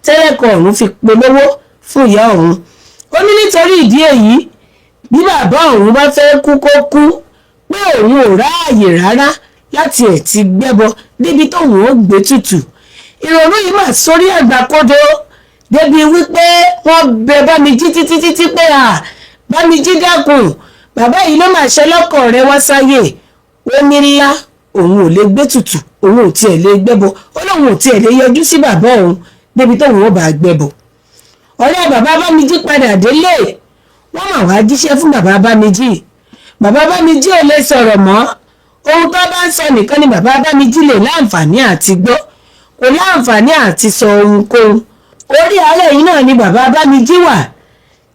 tẹ́lẹ̀kọ̀ ọ̀run fi polówó fún ìyá òun. ó ní nítorí ìdí èyí bí bàbá òun bá fẹ́ kú kó kú pé òun ò ráàyè rárá láti ẹ̀ ti gbẹ́bọ débi tóun ó gbé tutù. ìrònú yìí mà sórí àgbàkodo débi wípé wọ́n bẹ Bámijí títí pé Bámijí dákun bàbá yìí ló máa ṣe lọ́kọ̀ rẹ̀ wá sáyé. ó ní ńlá òun ò lè gbé tutù òun ò tiẹ̀ lè gbẹ́bọ ó lóun ò tiẹ̀ lè yọjú sí bàbá òun débi tóun ó bá gbẹ́bọ. ọ̀rẹ́ bàbá Bámijí padà délé wọ́n mà wá jíṣẹ́ fún bàbá Bámijí. bàbá Bámijí ò lè sọ̀rọ̀ mọ́ ohun tó bá ń sọ nìkan ni bàbá Bámijí lè láǹfààní àti gbọ́ kò láǹfààní àti sọ ohunkóhun. orí àárẹ̀ yìí náà ni bàbá Bámijí wà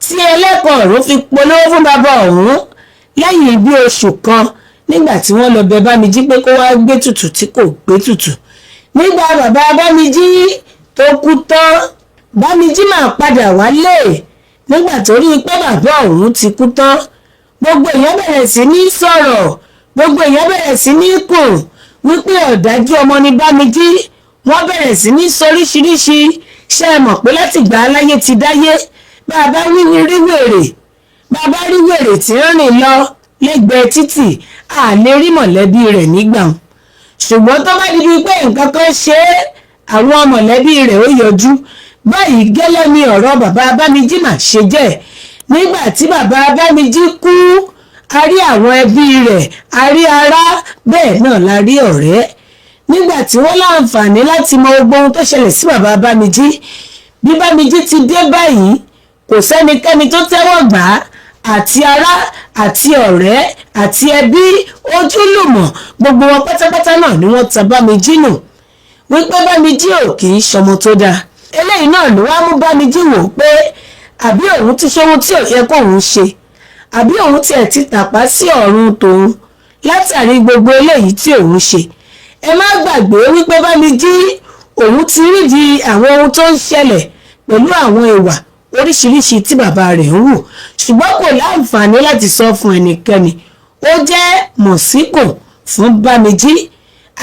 tí ẹlẹ́kọ̀ọ́ ọ̀run fi polówó fún bàbá ọ̀hún lẹ́yìn bí oṣù kan nígbà tí wọ́n lọ bẹ Bámijí pé kó wá gbé tutù tí kò gbé tutù. nígbà bàbá Bámijí tó kú tán Bámijí máa padà wálé nígbà tó rí i pé bàbá òun ti kú tán. gbogbo èèyàn bẹ̀rẹ̀ sí ní sọ̀rọ̀ gbogbo èèyàn bẹ̀rẹ̀ sí ní kùn wípé ọ̀dájú ọmọ ni Bámijí. wọ́n bẹ̀rẹ̀ sí ní sọríṣiríṣi ṣe é mọ̀ pé láti gbà aláyé ti dáyé bàbá rí wèrè tí ń rìn lọ lẹ́gbẹ̀ẹ́ títì a lè rí mọ̀lẹ́bí rẹ̀ nígbà ṣùgbọ́n tó bá di pé nǹkan kan ṣe é àwọn mọ̀lẹ́bí rẹ̀ ó yọjú. báyìí gẹ́lẹ́ ni ọ̀rọ̀ bàbá Bámijí mà ṣe jẹ́. nígbà tí bàbá Bámijí kú a rí àwọn ẹbí rẹ̀ a rí ará bẹ́ẹ̀ náà la rí ọ̀rẹ́. nígbà tí wọ́n láǹfààní láti mọ gbogbo ohun tó ṣẹlẹ̀ sí bàbá Bámijí bí Bámijí ti dé báyìí kò sẹ́nikẹ́ni tó tẹ́wọ́ gbà á àti ará àti ọ̀rẹ́ àti ẹbí ojúlùmọ̀ gbogbo wọn pátápátá náà ni wọ́n ta Bámijí nù wípé Bámijí ò kì í ṣọmọ tó dáa. eléyìí náà ló wá mú Bámijí wò pé àbí òun ti ṣe ohun tí ò yẹ kóun ṣe àbí òun tiẹ̀ ti tàpá sí ọ̀run tòun látàrí gbogbo eléyìí tí òun ṣe. ẹ má gbàgbé wípé Bámijí òun ti rídìí àwọn ohun tó ń ṣẹlẹ̀ pẹ̀lú àwọn ìwà oríṣiríṣi tí bàbá rẹ̀ ń wù ṣùgbọ́n kò láǹfààní láti sọ fún ẹnikẹ́ni. Ó jẹ́ mọ̀síkò fún Bámijí.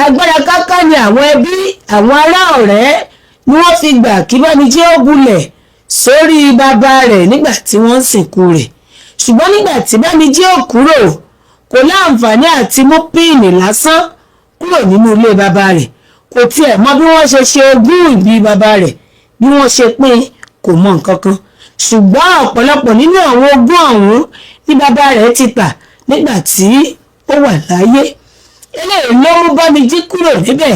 Agbára káká ni àwọn ẹbí àwọn ará ọ̀rẹ́ ni wọ́n fi gbà kí Bámijí ó gúnlẹ̀ sórí bàbá rẹ̀ nígbà tí wọ́n ń sìnkú rẹ̀. Ṣùgbọ́n nígbà tí Bámijí ó kúrò kò láǹfààní àti mú píìnì lásán kúrò nínú ilé bàbá rẹ̀. Kò tiẹ̀ mọ bí wọ́n ṣe ogún ìbí bàbá rẹ̀ bí wọ́n ṣe pín kò mọ nǹkan kan. Ṣùgbọ́n ọ̀pọ̀lọpọ̀ nínú àwọn ogún ọ̀hún ní bàbá rẹ̀ ti tà nígbà tí ó wà láyé. Eléyìí ló mú Bámijí kúrò níbẹ̀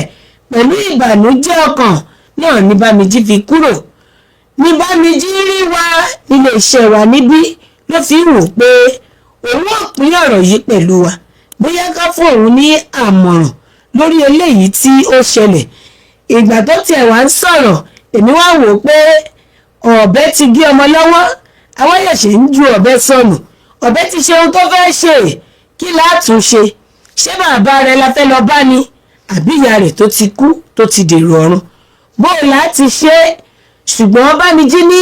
pẹ̀lú ìbànújẹ́ ọkàn náà ní Bámijí fi kúrò. Ní Bámijí rí wa nílé iṣẹ́ wa níbí ló fi wò pé òun ò pín ọ̀rọ̀ yìí pẹ̀lú wa bóyá ká fún òun ní àmọ̀ràn lórí eléyìí tí ó ṣẹlẹ̀. Ìgbà tó tiẹ̀ wá ń sọ̀rọ̀ èmi wá wò pé ọ̀bẹ ti gé ọmọ lọ́wọ́ àwọn ẹ̀ṣẹ̀ ń ju ọ̀bẹ sọnù. Ọ̀bẹ ti ṣe ohun tó fẹ́ ṣe kí látún ṣe. Ṣé bàbá rẹ̀ la fẹ́ lọ bá ni àbí ìyá rẹ̀ tó ti kú tó ti dèrò ọ̀run? Bó láti ṣe ṣùgbọ́n Bámijí ní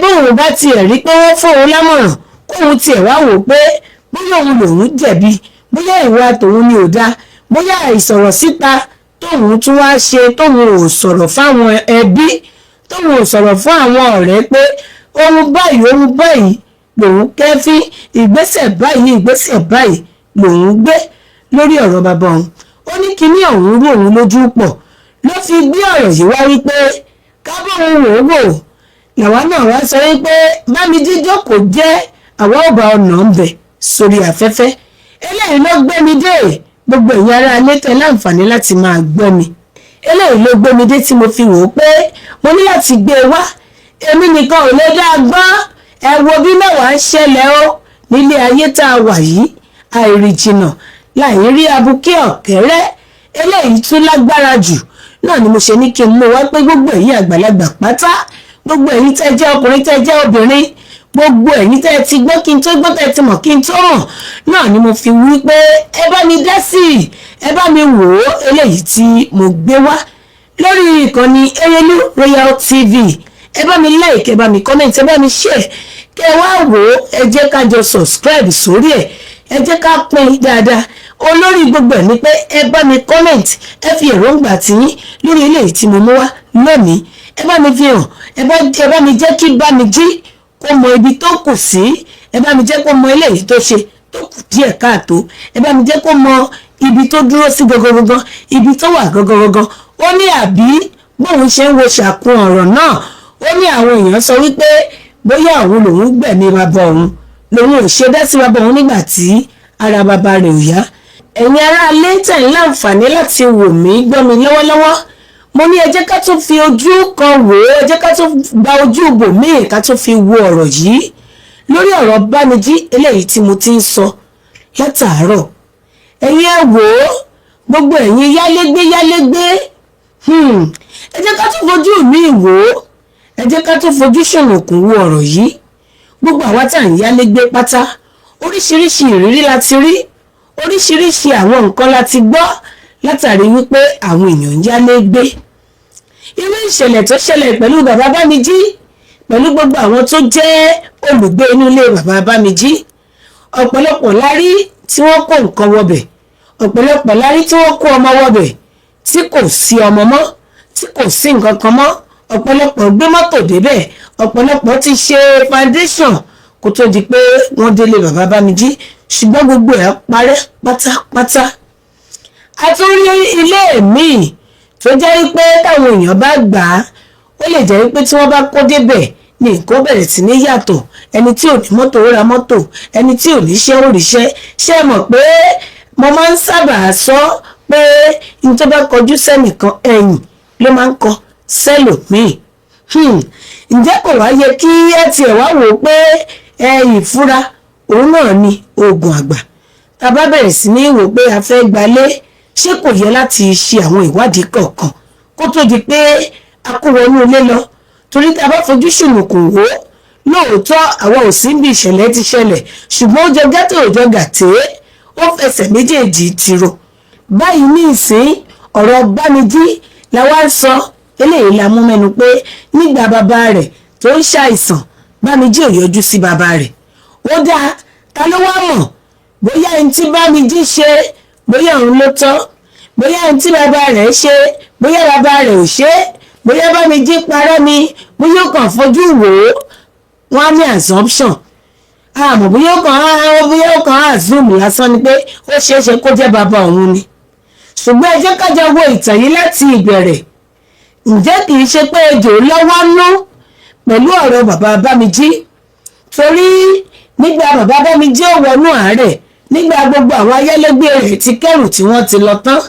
bóun bá tiẹ̀ rí pé wọ́n fún òun lámọ̀ràn kóun tiẹ̀ wá wò pé bóyá òun lòun jẹ̀bi bóyá ìwà tòun ni ò dáa bóyá ìsọ̀rọ̀ síta tóun tún wá ṣe tóun ò sọ̀rọ̀ fáwọn ẹbí tóun ò sọ̀rọ̀ fún àwọn ọ̀rẹ́ pé ohun báyìí lòun kẹ́fín ìgbésẹ̀ báyìí lòun gbé lórí ọ̀rọ̀ bàbá òun. Ó ní kíní ọ̀hún rú òun lójú pọ̀ ló fi gbé ọ̀rọ̀ yìí wá wípé kábọ̀ òun wò làwa náà wá sọ wípé Bámijí jókòó jẹ́ àwa ọba ọ̀nà ń bẹ̀ sórí afẹ́fẹ́. Eléyìí ló gbé mi dé gbogbo ẹ̀yin ará ilé tẹ́ láǹfààní láti máa gbọ́ mi. Eléyìí ló gbé mi dé tí mo fi wò ó pé mo ní láti gbé e wá. Èmi nìkan ò lè dá gbọ́. Ẹ wo bí mẹ́wàá ń ṣẹlẹ̀ ó nílé ayé tá a wà yìí àìrìjìnà láì rí abuké ọ̀kẹ́rẹ́. Eléyìí tún lágbára jù náà ni mo ṣe ní kí n mú wá pé gbogbo ẹ̀yin àgbàlagbà pátá gbogbo ẹ̀yin tẹ́ jẹ́ ọkùnrin tẹ́ jẹ́ obìnrin gbogbo ẹ̀yin tẹ́ ti gbọ́ kí n tó gbọ́ tẹ́ ti mọ̀ kí n tó mọ̀ náà ni mo fi wí pé ẹ bá mi dá sí i ẹ bá mi wò ó eléyìí tí mo gbé wá lórí ìkànnì Erelu Royal TV. Ẹ bá mi like ẹ bá mi comment ẹ bá mi share kẹ wá wò ó ẹ jẹ́ ká jọ subscribe sórí ẹ̀ ẹ jẹ́ ká pín dáadáa. Olórí gbogbo ẹ̀ ni pé ẹ bá mi comment ẹ fi èròǹgbà tiyín lórí eléyìí tí mo mú wá lónìí. Ẹ bá mi fi hàn ẹ bá mi jẹ́ kí Bámijí kó mọ ibi tó kù sí. Ẹ bá mi jẹ́ kó mọ eléyìí tó ṣe tó kù díẹ̀ káàtó. Ẹ bá mi jẹ́ kó mọ ibi tó dúró sí gangan ibi tó wà gangan. Ó ní àbí bóun ṣe ń wo ṣàkun ọ̀rọ̀ náà ó ní àwọn èèyàn sọ wípé bóyá òun lòun gbẹ̀mí bàbá òun lòun ò ṣe dá sí bàbá òun nígbà tí ara bàbá rẹ̀ ò yá. Ẹ̀yin ará ilé tẹ̀ ń láǹfààní láti wò mí gbọ́ mi lọ́wọ́lọ́wọ́ mo ní ẹ jẹ́ ká tún fi ojú kan wò ó ẹ jẹ́ ká tún gba ojú ibòmíì ká tún fi wo ọ̀rọ̀ yìí lórí ọ̀rọ̀ Bámijí eléyìí tí mo ti ń sọ látàárọ̀. Ẹ̀yin ẹ wò ó gbogbo ẹ̀yin yálégbé ẹ jẹ́ ká tún fojú mi wò ó ẹ jẹ́ ká tún fojú ṣònùkùn wo ọ̀rọ̀ yìí. Gbogbo àwa tá à ń yálégbé pátá oríṣiríṣi ìrírí la ti rí oríṣiríṣi àwọn nǹkan la ti gbọ́ látàrí wípé àwọn èèyàn ń yálégbé. Irú ìṣẹ̀lẹ̀ tó ṣẹlẹ̀ pẹ̀lú bàbá Bámijí pẹ̀lú gbogbo àwọn tó jẹ́ olùgbé inú ilé bàbá Bámijí ọ̀pọ̀lọpọ̀ la rí tí wọ́n kó nǹkan wọbẹ̀ ọ̀pọ̀lọpọ̀ la rí tí wọ́n kó ọmọ wọbẹ̀ tí kò sí ọmọ mọ́ tí kò sí nǹkan kan mọ́ ọ̀pọ̀lọpọ̀ gbé mọ́tò débẹ̀ ọ̀pọ̀lọpọ̀ ti ṣe foundation kó tó di pé wọ́n délé bàbá Bámijí ṣùgbọ́n gbogbo ẹ̀ parẹ́ pátápátá. A tún rí ilé míì tó jẹ́ pé táwọn èèyàn bá gbà á ó lè jẹ́ pé tí wọ́n bá kó débẹ̀ ní nǹkan bẹ̀rẹ̀ sí ní yàtọ̀ ẹni tí ò ní mọ́tò ó ra mọ́tò ẹni tí ò níṣẹ́ ó ríṣẹ́. Ṣé ẹ mọ̀ pé mo máa ń sábà sọ pé ní tó bá kọjú sẹ́nìkan ẹ̀yìn ló máa ń kọ sẹ́lòmíì. Ǹjẹ́ kò wá yẹ kí ẹ tiẹ̀ wá wò ó pé ìfura òun náà ni oògùn àgbà. Tá a bá bẹ̀rẹ̀ sí ní wò pé a fẹ́ gbalé ṣé kò yẹ láti ṣe àwọn ìwádìí kọ̀ọ̀kan kó tó di pé a kó wọnú ilé lọ torí tá a bá fojú ṣùnùkùn wò ó lóòótọ́ àwọn ò sí bí ìṣẹ̀lẹ̀ ti ṣẹlẹ̀ ṣùgbọ́n ó jọ gàtè ó jọ gàtè ó fẹsẹ̀ méjèèjì tìrò. Báyìí ní ìsín ọ̀rọ̀ Bámijí la wá ń sọ eléyìí la mú mẹ́nu pé nígbà bàbá rẹ̀ tó ń ṣàìsàn Bámijí ò yọjú sí bàbá rẹ̀. Ó dáa, ta ló wá mọ̀ bóyá ẹni tí Bámijí ṣe bóyá òun ló tọ́, bóyá ẹni tí bàbá rẹ̀ ṣe bóyá bàbá rẹ̀ ò ṣe, bóyá Bámijí parọ́ ni bóyá ó kàn fojú wò ó. Wọ́n á ní assumption. Àmọ́ bóyá ó kàn assume lásán ni pé ó ṣeéṣe kó jẹ́ bàbá òun ni. Ṣùgbọ́n ẹ jẹ́ ká jọ wo ìtàn yìí láti ìbẹ̀rẹ̀. Ǹjẹ́ kìí ṣe pé ejò lọ́wọ́ nú pẹ̀lú ọ̀rọ̀ bàbá Bámijí? Torí nígbà bàbá Bámijí ò wọnú àárẹ̀, nígbà gbogbo àwọn ayálégbé rẹ̀ ti kẹ́rù tí wọ́n ti lọ tán,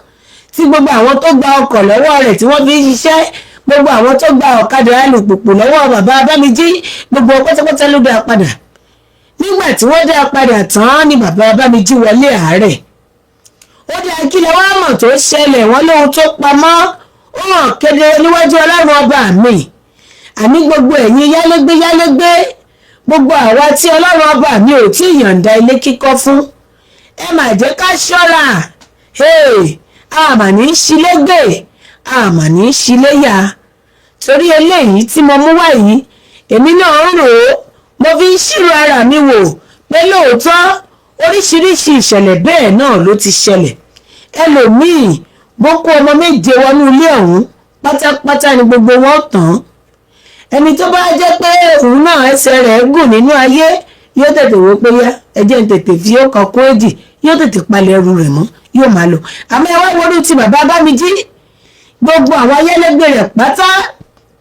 tí gbogbo àwọn tó gba ọkọ̀ lọ́wọ́ rẹ̀ tí wọ́n fi ń ṣiṣẹ́, gbogbo àwọn tó gba ọ̀kadà alùpùpù lọ́wọ́ bàbá Bámijí, gbogbo pátápátá ló dá padà. Nígbà tí wọ́n dá padà tán ni bàbá Bámijí wọlé àárẹ̀. Ó dá kí lẹ wá mọ̀ tó ṣẹlẹ̀, wọ́n lóhun tó pamọ́ ó hàn kedere níwájú Ọlọ́run ọba mi. Àní gbogbo ẹ̀yin yálégbé, gbogbo àwa tí Ọlọ́run ọba mi ò tí ì yọ̀ǹda ilé kíkọ́ fún, ẹ mà jẹ́ ká ṣọ́ra. Àmà ní í ṣilégbè, àmà ní í ṣiléyà. Torí eléyìí tí mo mú wá yìí, èmi náà ń rò ó, mo fi ń ṣírò ara mi wò pé lóòótọ́ oríṣiríṣi ìṣẹ̀lẹ̀ bẹ́ẹ̀ náà ló ti ṣẹlẹ̀. Ẹlòmíì bó kó ọmọ méje wọnú ilé ọ̀hún pátápátá ni gbogbo wọn tán. Ẹni tó bá jẹ́ pé òun náà ẹsẹ̀ rẹ̀ gùn nínú ayé yóò tètè wò pé yá ẹjẹ́ ń tètè fi ọkọ̀ kún èjì, yóò tètè palẹ̀ ẹrù rẹ̀ mọ́, yóò máa lọ. Àmọ́ ẹ wá wọnú ti bàbá Bámijí, gbogbo àwọn ayálégbé rẹ̀ pátá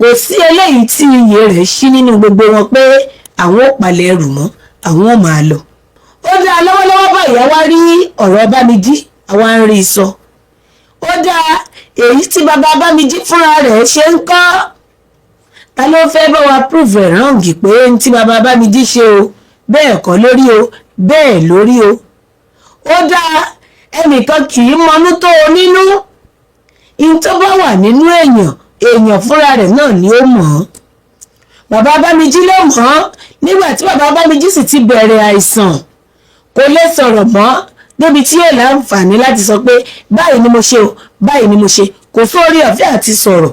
kò sí eléyìí tí iyè rẹ̀ ṣí nínú gbogbo wọn pé àwọn ò palẹ̀ ẹrù mọ́, àwọn ò máa lọ. Ó dá lọ́wọ́lọ́wọ́ báyìí wá rí ọ̀rọ̀ Bámijí, àwa ń rí i sọ. Ó dá èyí tí bàbá Bámijí fúnra rẹ̀ ṣe ń kọ́. Ta ló fẹ́ bá wa prove ẹ̀ ráǹgì pé ní tí bàbá Bámijí ṣe o bẹ́ẹ̀ kọ́ lórí o bẹ́ẹ̀ lórí o. Ó dá ẹnìkan kì í mọnú tó o nínú. In tó bá wà nínú èèyàn fúnra rẹ̀ náà ni ó mọ̀ ọ́. Bàbá Bámijí ló mọ̀ ọ́ nígbà tí bàbá Bámijí sì ti bẹ̀rẹ̀ àìsàn, kò lè sọ̀rọ̀ mọ́ débi tí yóò láǹfààní láti sọ pé báyìí ni mo ṣe o báyìí ni mo ṣe, kò sórí ọ̀fẹ́ àti sọ̀rọ̀.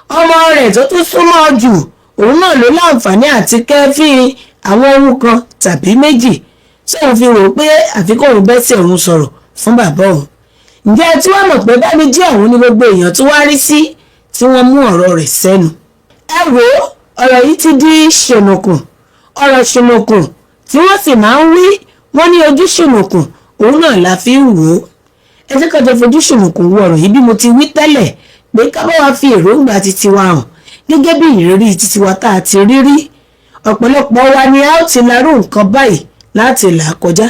Ọmọ rẹ̀ tó tún súnmọ́ jù òun náà ló láǹfààní àti kẹ́fín àwọn ohun kan tàbí méjì tí òun fi rò pé àfikún òun bẹ́ sí òun sọ̀rọ̀ fún bàbá òun. Ǹjẹ́ tí wọ́n mọ̀ pé Bámijí ọ̀hún ni gbogbo èèyàn tó wá rí sí tí wọ́n mú ọ̀rọ̀ rẹ̀ sẹ́nu. Ẹ wò ó, ọ̀rọ̀ yìí ti di ṣùnùkùn, ọ̀rọ̀ ṣùnùkùn tí wọ́n sì máa ń wí, wọ́n ní ojú ṣùnùkùn òun náà la fi ń wò ó. Ẹ jẹ́ ká jọ fojú ṣùnùkùn wo ọ̀rọ̀ yìí bí mo ti wí tẹ́lẹ̀ pé ká bá wa fi èròǹgbà titi wa hàn gẹ́gẹ́ bí ìrírí titi wa tá a ti rí rí. Ọ̀pọ̀lọpọ̀ wa ni a ó ti larú nǹkan báyìí láti là kọjá.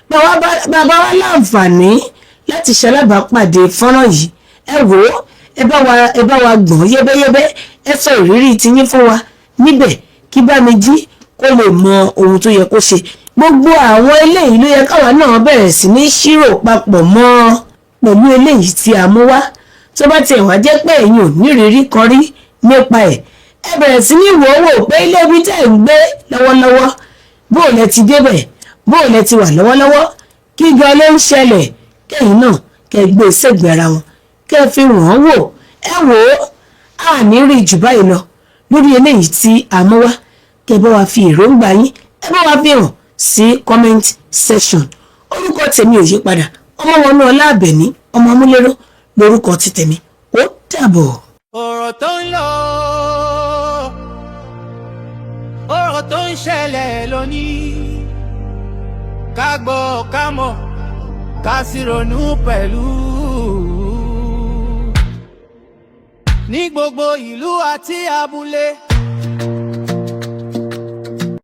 Bàbá wa láǹfààní láti ṣalábàápàdé fọ́nrán yìí. Ẹ wò ó, ẹ bá wa gbọ̀n yẹ́bẹ́yẹ́bẹ́, ẹ sọ ìrírí tiyín fún wa níbẹ̀ kí Bámijí kó lè mọ ohun tó yẹ kó ṣe. Gbogbo àwọn eléyìí ló yẹ káwa náà bẹ̀rẹ̀ sí ní ṣírò papọ̀ mọ́ pẹ̀lú eléyìí tí a mú wá. Tó bá tiẹ̀ wá jẹ́ pé ẹ̀yin ò nírírí kan rí nípa ẹ̀, ẹ bẹ̀rẹ̀ sí ní wò ó wò pé ilé ibi tẹ́ ń gbé lọ́wọ́lọ́wọ́ bó lẹ ti débẹ̀, bó lẹ ti wà lọ́wọ́lọ́wọ́, kí gan ló ń ṣẹlẹ̀, kẹ́yìn náà kẹ́ gbé sẹ́gbẹ̀ẹ́ ara wọn kẹ́ fi wọ́n wò. Ẹ wò ó, a ní rí jù báyìí lọ lórí eléyìí tí a mú wá. Kẹ́ bá wa fi èròǹgbà yín, ẹ bá wa fi hàn sí comment section. Orúkọ tèmi ò yí padà, Ọmọwọnúọlá Àbẹ̀ní ọmọ Amúléró lórúkọ ti tèmi. Ó dàbọ̀. Ọ̀rọ̀ tó ń lọ, ọ̀rọ̀ tó ń ṣẹlẹ̀ lónìí, ká gbọ́ ká mọ̀ ká sì ronú pẹ̀lú. Ní gbogbo ìlú àti abúlé